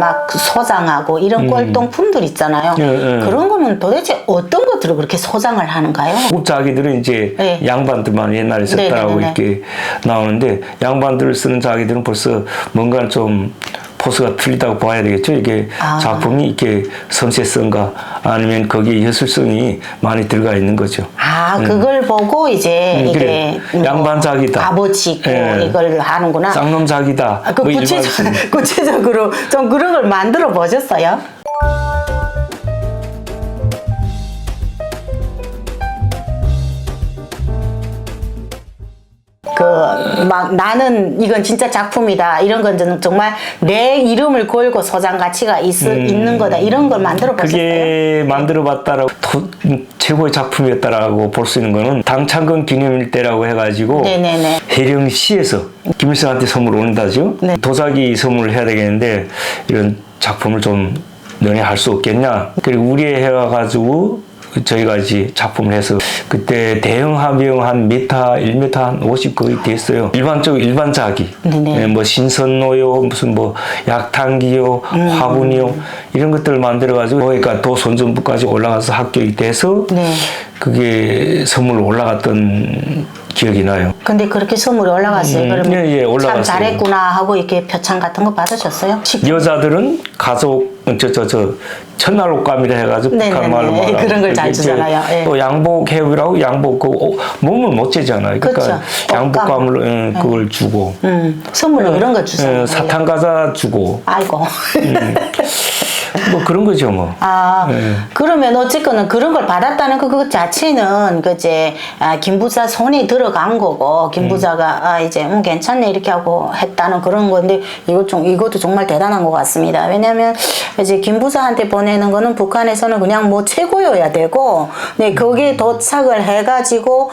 막 소장하고 이런 꼴동품들 있잖아요. 그런 거는 도대체 어떤 것들을 그렇게 소장을 하는가요? 자기들은 이제 네. 양반들만 옛날에 썼다라고 네네네. 이렇게 나오는데 양반들을 쓰는 자기들은 벌써 뭔가 좀 포스가 틀리다고 봐야 되겠죠. 이게 작품이 이렇게 섬세성가 아니면 거기에 예술성이 많이 들어가 있는 거죠. 그걸 보고 이제 이게 그래. 양반작이다. 값어치고 예. 이걸 하는구나. 쌍놈작이다. 그 뭐 구체적으로 좀 그런 걸 만들어 보셨어요? 막 나는 이건 진짜 작품이다 이런 건 정말 내 이름을 걸고 소장 가치가 있는 거다 이런 걸 만들어 보셨어요? 그게 만들어 봤다라고 최고의 작품이었다라고 볼 수 있는 거는 당창건 기념일 때라고 해가지고 네네네. 해령시에서 김일성한테 선물 오는다죠. 네. 도자기 선물을 해야 되겠는데 이런 작품을 좀 너네 할 수 없겠냐. 그리고 우리에 해가지고 저희가 이제 작품을 해서 그때 대형 하명 한 미터, 1m 한 50 거의 됐어요. 일반 자기. 네, 뭐 신선노요, 무슨 뭐 약탕기요, 화분이요 이런 것들을 만들어가지고 그러니까 도선전부까지 올라가서 합격이 돼서 그게 선물로 올라갔던 기억이 나요. 근데 그렇게 선물이 올라갔어요. 그러면 예, 올라갔어요. 참 잘했구나 하고 이렇게 표창 같은 거 받으셨어요? 여자들은 가족 첫날 옷감이라 해가지고 북한 말로 말하고 그런 걸 잘 주잖아요. 예. 또 양복 해우라고 양복 몸을 못 재잖아요. 그러니까 그렇죠. 양복감을 그걸 주고 선물로 이런 거 주세요. 사탕 과자 주고 아이고. 뭐 그런 거죠 뭐. 그러면 어쨌거나 그런 걸 받았다는 그 자체는 이제 김 부자 손이 들어간 거고 김 부자가 이제 괜찮네 이렇게 하고 했다는 그런 건데 이것도 정말 대단한 것 같습니다. 왜냐하면 이제 김 부자한테 보내는 거는 북한에서는 그냥 뭐 최고여야 되고, 네 거기에 도착을 해가지고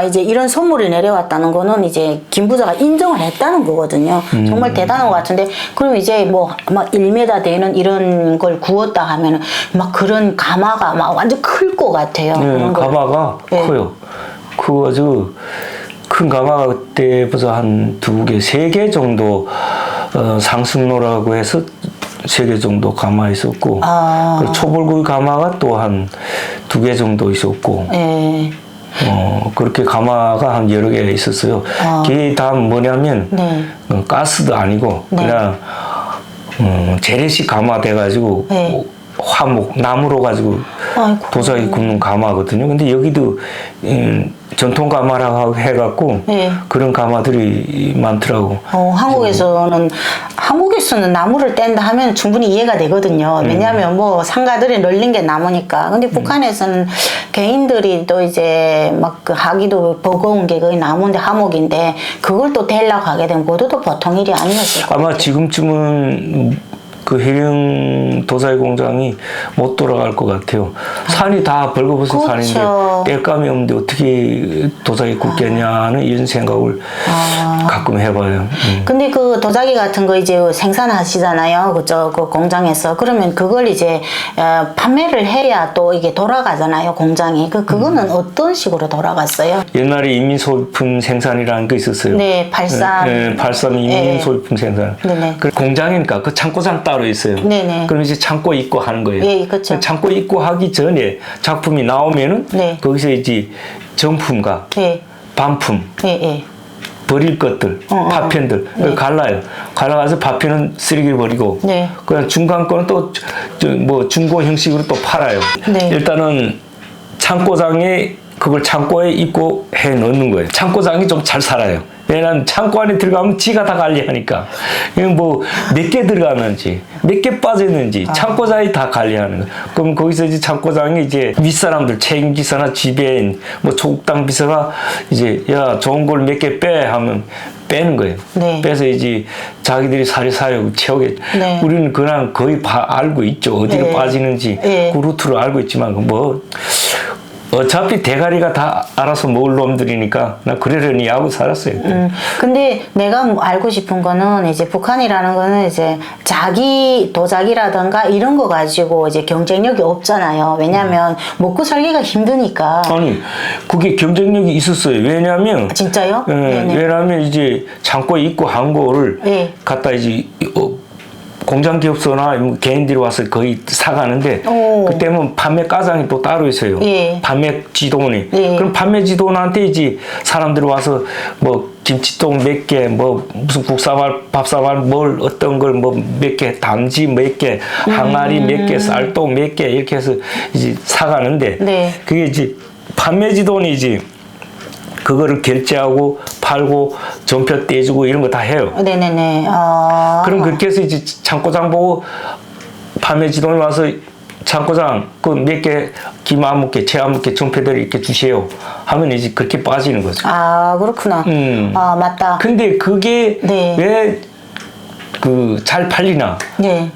이제 이런 선물이 내려왔다는 거는 이제 김 부자가 인정을 했다는 거거든요. 정말 대단한 것 같은데 그럼 이제 뭐 막 1m 되는 이런 걸 구웠다 하면은 막 그런 가마가 막 완전 클 것 같아요. 가마가 커요. 그 아주 큰 가마가 그때 벌써 한 2개, 3개 정도 상승로라고 해서 3개 정도 가마 있었고 초벌구이 가마가 또 한 2개 정도 있었고 그렇게 가마가 한 여러 개 있었어요. 그게 다 뭐냐면 가스도 아니고 그냥 재래식 가마 돼가지고 화목 나무로 가지고 도자기 굽는 가마거든요. 근데 여기도 전통 가마라고 해갖고 그런 가마들이 많더라고. 한국에서는 나무를 뗀다 하면 충분히 이해가 되거든요. 왜냐하면 뭐 상가들이 널린 게 나무니까. 근데 북한에서는 개인들이 또 이제 막 하기도 버거운 게 거의 나무인데 하목인데 그걸 또 떼려고 하게 되면 그것도 보통 일이 아니었을 것 아마 같아요. 지금쯤은 그 해령 도자기 공장이 못 돌아갈 것 같아요. 산이 다 벌거벗은 산인데 뗄감이 없는데 어떻게 도자기 굽겠냐는 이런 생각을 가끔 해봐요. 근데 그 도자기 같은 거 이제 생산하시잖아요. 그 공장에서. 그러면 그걸 이제 판매를 해야 또 이게 돌아가잖아요. 공장이. 그거는 어떤 식으로 돌아갔어요? 옛날에 인민소품 생산이라는 게 있었어요. 네, 발산. 발산 인민소품 생산. 그 공장이니까 그 창고장 따로 있어요. 그럼 이제 창고 입고 하는 거예요. 예, 그렇죠. 창고 입고 하기 전에 작품이 나오면은 거기서 이제 정품과 반품, 버릴 것들, 파편들 갈라요. 갈라가서 파편은 쓰레기 버리고, 그냥 중간 거는 또 뭐 중고 형식으로 또 팔아요. 일단은 창고장에 그걸 창고에 입고 해 넣는 거예요. 창고장이 좀 잘 살아요. 왜냐면 창고 안에 들어가면 지가 다 관리하니까. 이건 뭐 몇 개 들어가는지, 몇 개 빠졌는지 창고장이 다 관리하는 거예요. 그럼 거기서 이제 창고장이 이제 윗사람들, 책임기사나 지배인, 뭐 조국당 비서가 이제 야 좋은 걸 몇 개 빼 하면 빼는 거예요. 빼서 이제 자기들이 사료사욕 채우게. 우리는 그냥 거의 알고 있죠. 어디로 빠지는지 그 루트를 알고 있지만 뭐. 어차피 대가리가 다 알아서 먹을 놈들이니까 나 그러려니 하고 살았어요. 근데 내가 알고 싶은 거는 이제 북한이라는 거는 이제 자기 도자기라든가 이런 거 가지고 이제 경쟁력이 없잖아요. 왜냐면 먹고 살기가 힘드니까. 아니 그게 경쟁력이 있었어요. 왜냐면 진짜요? 왜냐면 이제 창고에 입고 한 거를 갖다 이제 공장 기업소나 개인들이 와서 거의 사가는데 그때는 판매 가장이 또 따로 있어요. 예. 판매 지도원이. 예. 그럼 판매 지도원한테 이제 사람들이 와서 뭐 김치통 몇 개, 뭐 무슨 국사발, 밥사발, 뭘 어떤 걸 뭐 몇 개, 단지 몇 개, 항아리 몇 개, 쌀통 몇 개 이렇게 해서 이제 사가는데 네. 그게 이제 판매 지도원이 이제 그거를 결제하고 팔고 전표 떼주고 이런 거 다 해요. 네네네. 그럼 그렇게 해서 이제 창고장 보고 판매 지도원이 와서 창고장 그 몇 개, 김 아무 개, 채 아무 개, 전표들 이렇게 주세요 하면 이제 그렇게 빠지는 거죠. 아, 그렇구나. 아, 맞다. 근데 그게 네. 왜 그 잘 팔리나? 네.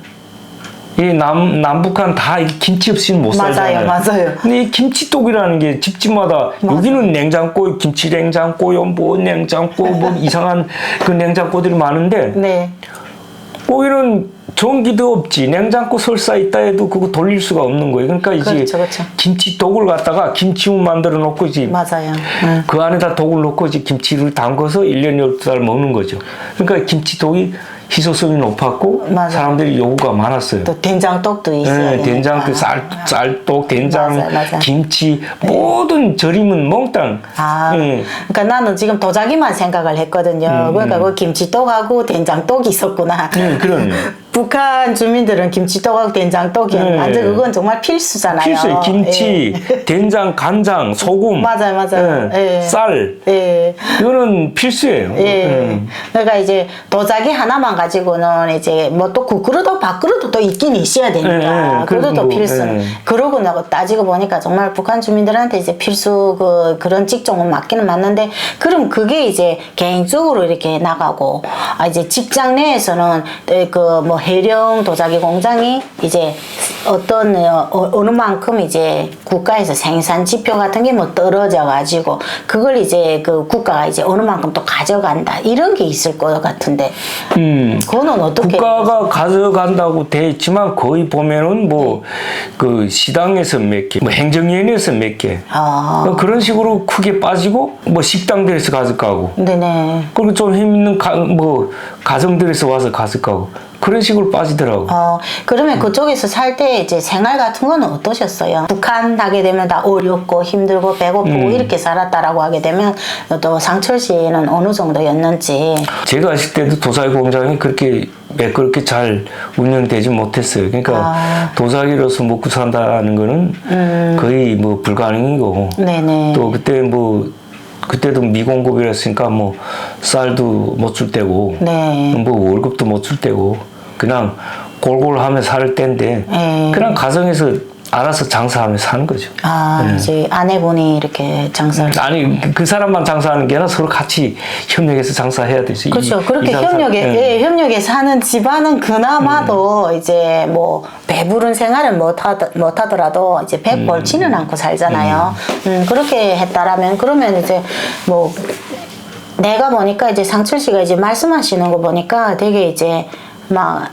이 남북한 다 이 김치 없이는 못 살잖아요. 맞아요. 근데 이 김치독이라는 게 집집마다 여기는 냉장고, 김치 냉장고요, 뭐 냉장고, 뭐 이상한 그 냉장고들이 많은데 네. 거기는 전기도 없지. 냉장고 설사 있다 해도 그거 돌릴 수가 없는 거예요. 그러니까 이제 그렇죠. 김치독을 갖다가 김치국 만들어 놓고 이제 맞아요. 그 안에다 독을 넣고 이제 김치를 담궈서 1년 12달 먹는 거죠. 그러니까 김치독이 희소성이 높았고 맞아요. 사람들이 요구가 많았어요. 또 된장떡도 있어요. 네, 된장도 쌀떡, 된장, 맞아. 김치 모든 절임은 몽땅. 아, 예. 그러니까 나는 지금 도자기만 생각을 했거든요. 그러니까 그 김치떡하고 된장떡이 있었구나. 그럼요. 북한 주민들은 김치떡하고 된장떡이 완전 그건 정말 필수잖아요. 필수예요. 김치, 된장, 간장, 소금. 맞아요. 예. 쌀. 예. 이거는 필수예요. 예. 그러니까 이제 도자기 하나만 가지고는 이제 뭐 또 국그릇도 밥그릇도 또 있긴 있어야 되니까 그것도 뭐, 필수. 그러고 나고 따지고 보니까 정말 북한 주민들한테 이제 필수 그런 직종은 맞기는 맞는데 그럼 그게 이제 개인적으로 이렇게 나가고 이제 직장 내에서는 그 뭐 해령 도자기 공장이 이제 어떤 어느 만큼 이제 국가에서 생산 지표 같은 게 뭐 떨어져 가지고 그걸 이제 그 국가가 이제 어느 만큼 또 가져간다 이런 게 있을 것 같은데 그거는 어떻게 국가가 가져간다고 돼 있지만 거의 보면은 뭐 그 시당에서 몇 개, 뭐 행정위원회에서 몇 개 그런 식으로 크게 빠지고 뭐 식당들에서 가져가고 네네. 그리고 좀 힘 있는 뭐 가정들에서 와서 가져가고 그런 식으로 빠지더라고. 그러면 그쪽에서 살 때 이제 생활 같은 건 어떠셨어요? 북한 하게 되면 다 어렵고 힘들고 배고프고 이렇게 살았다라고 하게 되면 또 상철 씨는 어느 정도였는지. 제가 있을 때도 도자기 공장이 그렇게 매끄럽게 잘 운영되지 못했어요. 그러니까 도자기로서 먹고 산다는 거는 거의 뭐 불가능이고. 네네. 또 그때 뭐 그때도 미공급이었으니까 뭐 쌀도 못 줄 때고 뭐 월급도 못 줄 때고 그냥 골골하며 살 때인데 그냥 가정에서 알아서 장사하며 사는 거죠. 이제 아내분이 이렇게 장사를. 아니 그 사람만 장사하는 게 아니라 서로 같이 협력해서 장사해야 되지. 그렇죠. 그렇게 협력에 사는 집안은 그나마도 이제 뭐 배부른 생활을 못 하더라도 이제 배 벌지는 않고 살잖아요. 그렇게 했다라면 그러면 이제 뭐 내가 보니까 이제 상철 씨가 이제 말씀하시는 거 보니까 되게 이제 막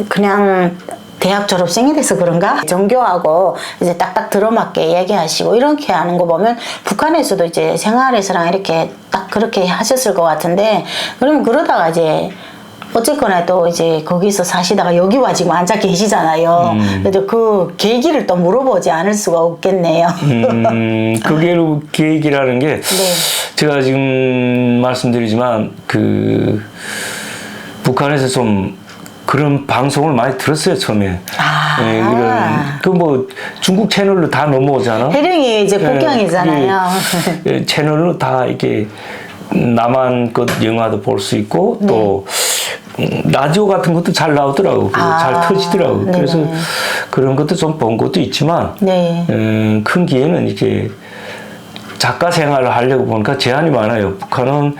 그냥 대학 졸업생이 돼서 그런가? 정교하고 이제 딱딱 들어맞게 얘기하시고 이렇게 하는 거 보면 북한에서도 이제 생활에서랑 이렇게 딱 그렇게 하셨을 것 같은데 그러면 그러다가 이제 어쨌거나 또 이제 거기서 사시다가 여기 와 지금 앉아 계시잖아요. 그래도 그 계기를 또 물어보지 않을 수가 없겠네요. 그 계기라는 게 제가 지금 말씀드리지만 그 북한에서 좀 그런 방송을 많이 들었어요 처음에. 그 뭐 중국 채널로 다 넘어오잖아. 해령이 이제 국경이잖아요. 채널로 다 이렇게 남한 것 영화도 볼 수 있고 또 라디오 같은 것도 잘 나오더라고. 잘 터지더라고. 그래서 그런 것도 좀 본 것도 있지만 큰 기회는 이렇게 작가 생활을 하려고 보니까 제한이 많아요. 북한은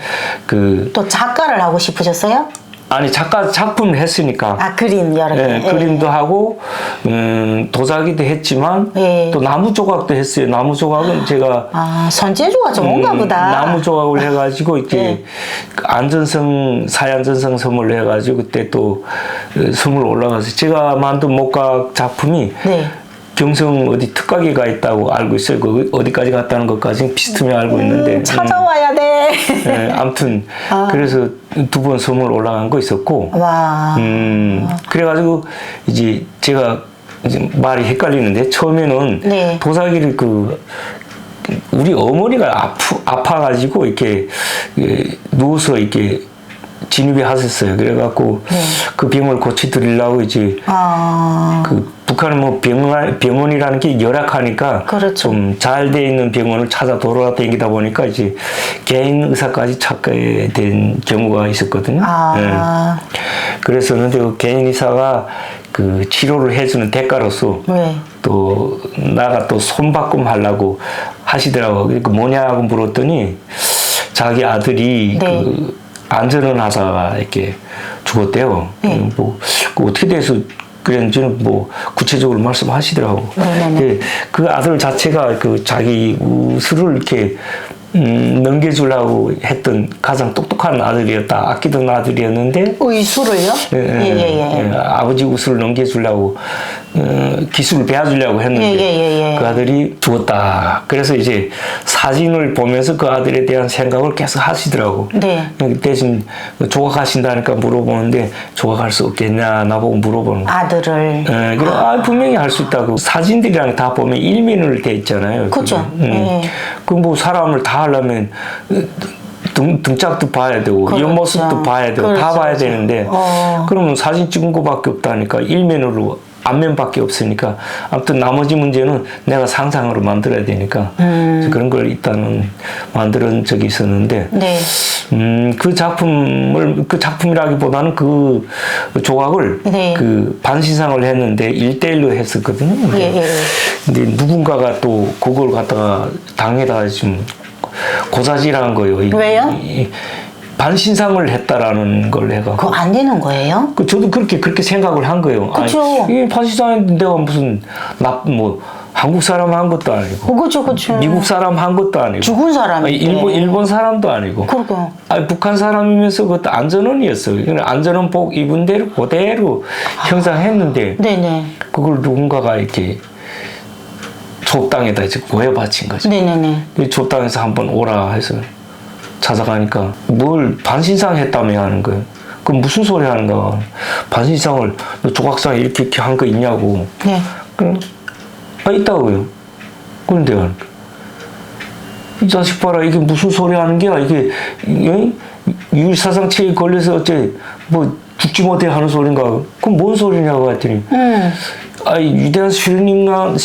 또 작가를 하고 싶으셨어요? 아니 작품을 했으니까. 그림 여러 개. 그림도 하고 도자기도 했지만 또 나무 조각도 했어요. 나무 조각은 제가 손재주가 좋은가 보다. 나무 조각을 해가지고 이렇게 안전성 사회안전성 선물을 해가지고 그때 또 선물 올라가서 제가 만든 목각 작품이 경성 어디 특가기가 있다고 알고 있어요. 그 어디까지 갔다는 것까지는 비스듬히 알고 있는데. 찾아와야 돼. 네, 아무튼 그래서 2번 섬을 올라간 거 있었고. 와. 그래가지고 이제 제가 이제 말이 헷갈리는데 처음에는 네. 도자기를 우리 어머니가 아파가지고 이렇게 누워서 이렇게 진입이 하셨어요. 그래갖고 네. 그 병을 고쳐드리려고 이제 북한은 뭐 병원이라는 게 열악하니까 그렇죠. 좀 잘 돼 있는 병원을 찾아 돌아다니다 보니까 이제 개인 의사까지 찾게 된 경우가 있었거든요. 네. 그랬었는데 그 개인 의사가 그 치료를 해주는 대가로서 네. 또 나가 또 손바꿈 하려고 하시더라고요. 그러니까 뭐냐고 물었더니 자기 아들이 네. 그 안전을 하다가 이렇게 죽었대요. 네. 뭐 어떻게 돼서 그랬는지는 뭐 구체적으로 말씀하시더라고. 네. 그 아들 자체가 그 자기 우수를 이렇게 넘겨주려고 했던 가장 똑똑한 아들이었다. 아끼던 아들이었는데. 의술을요? 예. 아버지 우수를 넘겨주려고 기술을 배워주려고 했는데 그 아들이 죽었다. 그래서 이제 사진을 보면서 그 아들에 대한 생각을 계속 하시더라고. 네. 대신 조각하신다니까 물어보는데 조각할 수 없겠냐 나보고 물어보는 거야. 아들을. 예. 그래 분명히 할 수 있다고. 사진들이랑 다 보면 일면으로 돼 있잖아요. 그렇죠. 그 뭐 사람을 다 하려면 등짝도 봐야 되고 그렇죠. 옆모습도 봐야 되고 다 봐야 되는데 그러면 사진 찍은 거밖에 없다니까 일면으로 앞면밖에 없으니까 아무튼 나머지 문제는 내가 상상으로 만들어야 되니까 그런 걸 일단은 만드는 적이 있었는데 네. 그 작품이라기보다는 그 조각을 네. 그 반신상을 했는데 1대1로 했었거든요. 근데 누군가가 또 그걸 갖다가 당에다가 좀 고사질한 거예요. 왜요? 반신상을 했다라는 걸 내가. 그거 안 되는 거예요? 저도 그렇게 생각을 한 거예요. 그렇죠. 이게 반신상인데 내가 무슨 뭐 한국 사람 한 것도 아니고. 그렇죠. 미국 사람 한 것도 아니고. 죽은 사람이. 일본 사람도 아니고. 그러게요. 북한 사람이면서 그것도 안전원이었어요. 안전원복 입은 대로 그대로 형상했는데. 네네. 그걸 누군가가 이렇게 좁당에다 이제 고해 바친 거죠. 네네네. 좁당에서 한번 오라 해서 찾아가니까 뭘 반신상 했다며 하는 거예요. 그럼 무슨 소리 하는가? 반신상을 너 조각상에 이렇게 한 거 있냐고. 네. 그럼 있다고요. 그런데 이 자식 봐라 이게 무슨 소리 하는 게야 이게 유일사상체에 걸려서 어째 뭐 죽지 못해 하는 소린가? 그럼 뭔 소리냐고 했더니. 위대한 수령하고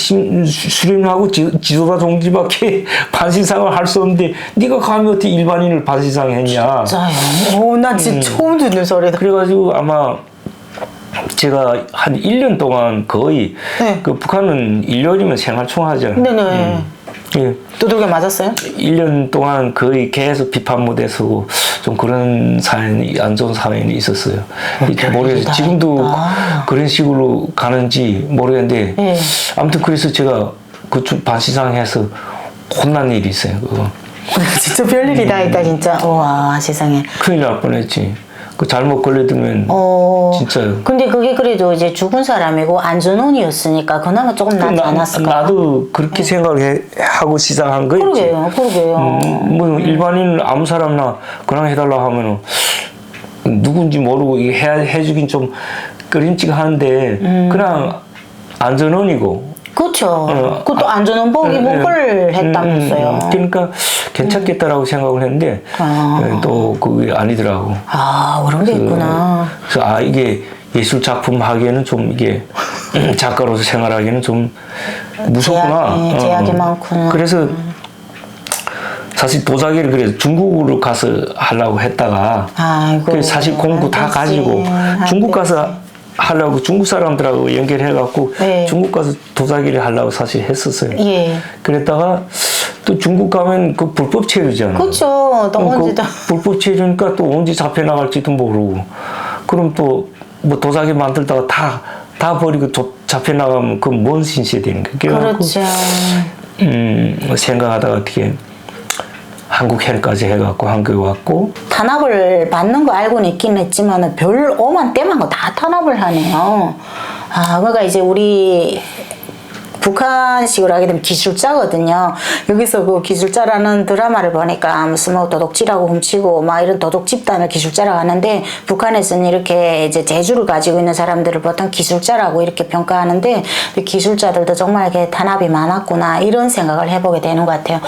지도자 종지밖에 반신상을 할 수 없는데 네가 감히 어떻게 일반인을 반신상 했냐. 진짜요? 나 진짜 처음 듣는 소리다. 그래가지고 아마 제가 한 1년 동안 거의 네. 그 북한은 1년이면 생활총 하잖아요. 네네. 예. 두들겨 맞았어요? 1년 동안 거의 계속 비판 무대 서고 좀 그런 사연이 안 좋은 사연이 있었어요. 모르겠어요. 지금도 그런 식으로 가는지 모르겠는데 네. 아무튼 그래서 제가 그 반신상해서 혼난 일이 있어요. 그거. 진짜 별일이 다 있다 진짜. 와 세상에. 큰일 날 뻔했지. 그 잘못 걸려들면 진짜. 근데 그게 그래도 이제 죽은 사람이고 안전원이었으니까 그나마 조금 낫지 않았을까? 나도 그렇게 생각을 하고 시작한 거였지. 그러게요. 뭐 일반인 아무 사람나 그냥 해달라 하면은 누군지 모르고 이게 해주긴 좀 꺼림칙한데 그냥 안전원이고. 그렇죠. 그것도 안전원복 입은 걸 했다면서요. 그러니까 괜찮겠다라고 생각을 했는데 또 그게 아니더라고. 그런 게 있구나. 그래서 이게 예술 작품 하기에는 좀 이게 작가로서 생활하기에는 좀 무섭구나. 제약이 많구나. 그래서 사실 도자기를 그래서 중국으로 가서 하려고 했다가 사실 공부 다 가지고 중국 가서 하려고 중국 사람들하고 연결해갖고 네. 중국 가서 도자기를 하려고 사실 했었어요. 예. 그랬다가 또 중국 가면 그 불법 체류잖아요. 그렇죠. 또 언제 불법 체류니까 또 언제 잡혀 나갈지도 모르고 그럼 또 뭐 도자기 만들다가 다 버리고 잡혀 나가면 그 뭔 신세 되는 거예요. 그렇죠. 생각하다가 어떻게 한국 해까지 해갖고 한국에 왔고 탄압을 받는 거 알고는 있긴 했지만 별 오만 때만 거 다 탄압을 하네요. 그러니까 이제 우리 북한식으로 하게 되면 기술자거든요. 여기서 그 기술자라는 드라마를 보니까 무슨 뭐 도둑질하고 훔치고 막 이런 도둑 집단을 기술자라고 하는데, 북한에서는 이렇게 이제 재주를 가지고 있는 사람들을 보통 기술자라고 이렇게 평가하는데, 기술자들도 정말 이렇게 탄압이 많았구나 이런 생각을 해보게 되는 것 같아요.